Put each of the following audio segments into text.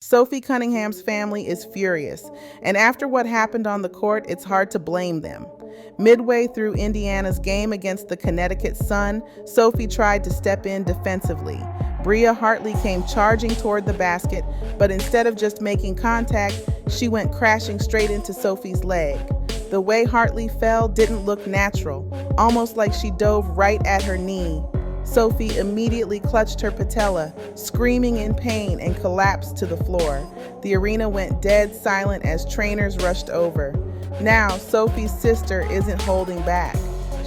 Sophie Cunningham's family is furious, and after what happened on the court, it's hard to blame them. Midway through Indiana's game against the Connecticut Sun, Sophie tried to step in defensively. Bria Hartley came charging toward the basket, but instead of just making contact, she went crashing straight into Sophie's leg. The way Hartley fell didn't look natural, almost like she dove right at her knee. Sophie immediately clutched her patella, screaming in pain, and collapsed to the floor. The arena went dead silent as trainers rushed over. Now, Sophie's sister isn't holding back.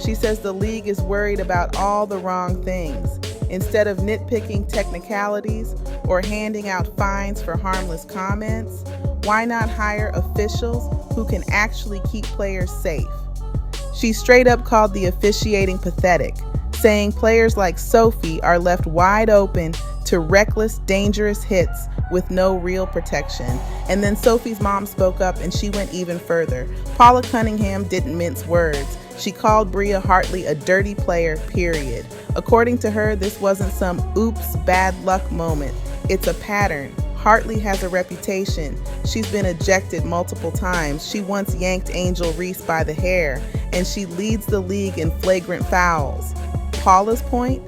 She says the league is worried about all the wrong things. Instead of nitpicking technicalities or handing out fines for harmless comments, why not hire officials who can actually keep players safe? She straight up called the officiating pathetic, saying players like Sophie are left wide open to reckless, dangerous hits with no real protection. And then Sophie's mom spoke up and she went even further. Paula Cunningham didn't mince words. She called Bria Hartley a dirty player, period. According to her, this wasn't some oops, bad luck moment. It's a pattern. Hartley has a reputation. She's been ejected multiple times. She once yanked Angel Reese by the hair, and she leads the league in flagrant fouls. Paula's point?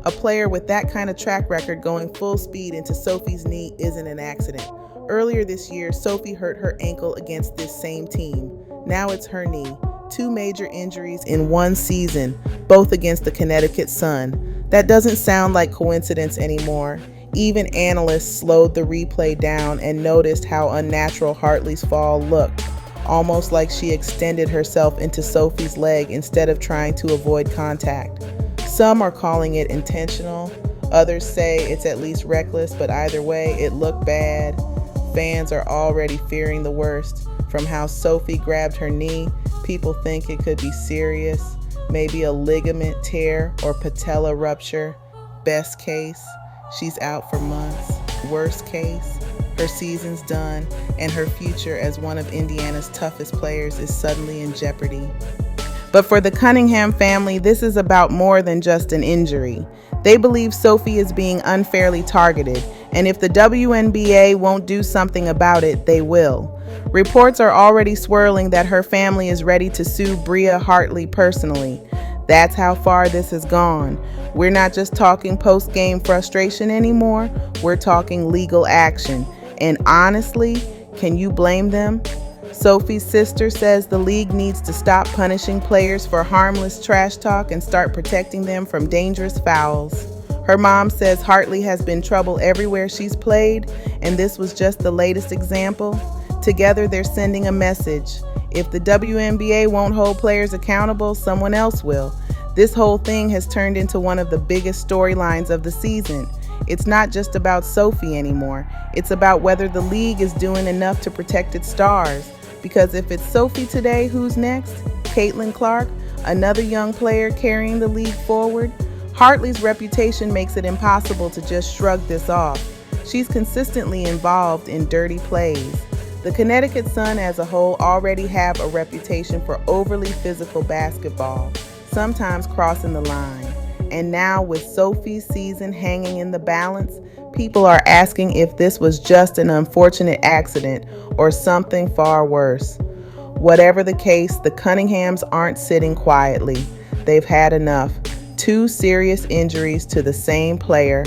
A player with that kind of track record going full speed into Sophie's knee isn't an accident. Earlier this year, Sophie hurt her ankle against this same team. Now it's her knee. 2 major injuries in one season, both against the Connecticut Sun. That doesn't sound like coincidence anymore. Even analysts slowed the replay down and noticed how unnatural Hartley's fall looked, almost like she extended herself into Sophie's leg instead of trying to avoid contact. Some are calling it intentional, others say it's at least reckless, but either way, it looked bad. Fans are already fearing the worst. From how Sophie grabbed her knee, people think it could be serious, maybe a ligament tear or patella rupture. Best case, she's out for months. Worst case, her season's done, and her future as one of Indiana's toughest players is suddenly in jeopardy. But for the Cunningham family, this is about more than just an injury. They believe Sophie is being unfairly targeted, and if the WNBA won't do something about it, they will. Reports are already swirling that her family is ready to sue Bria Hartley personally. That's how far this has gone. We're not just talking post-game frustration anymore, we're talking legal action. And honestly, can you blame them? Sophie's sister says the league needs to stop punishing players for harmless trash talk and start protecting them from dangerous fouls. Her mom says Hartley has been trouble everywhere she's played, and this was just the latest example. Together, they're sending a message. If the WNBA won't hold players accountable, someone else will. This whole thing has turned into one of the biggest storylines of the season. It's not just about Sophie anymore. It's about whether the league is doing enough to protect its stars. Because if it's Sophie today, who's next? Caitlin Clark, another young player carrying the league forward? Hartley's reputation makes it impossible to just shrug this off. She's consistently involved in dirty plays. The Connecticut Sun as a whole already have a reputation for overly physical basketball, sometimes crossing the line. And now with Sophie's season hanging in the balance, people are asking if this was just an unfortunate accident or something far worse. Whatever the case, the Cunninghams aren't sitting quietly. They've had enough. 2 serious injuries to the same player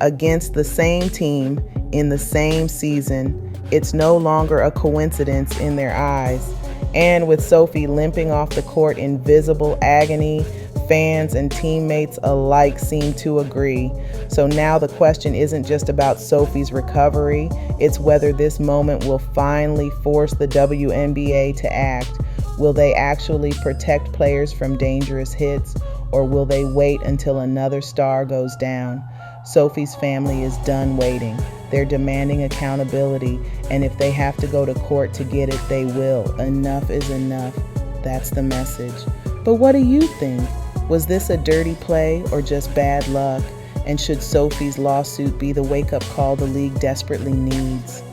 against the same team in the same season. It's no longer a coincidence in their eyes. And with Sophie limping off the court in visible agony, fans and teammates alike seem to agree. So now the question isn't just about Sophie's recovery, it's whether this moment will finally force the WNBA to act. Will they actually protect players from dangerous hits, or will they wait until another star goes down? Sophie's family is done waiting. They're demanding accountability, and if they have to go to court to get it, they will. Enough is enough. That's the message. But what do you think? Was this a dirty play or just bad luck? And should Sophie's lawsuit be the wake-up call the league desperately needs?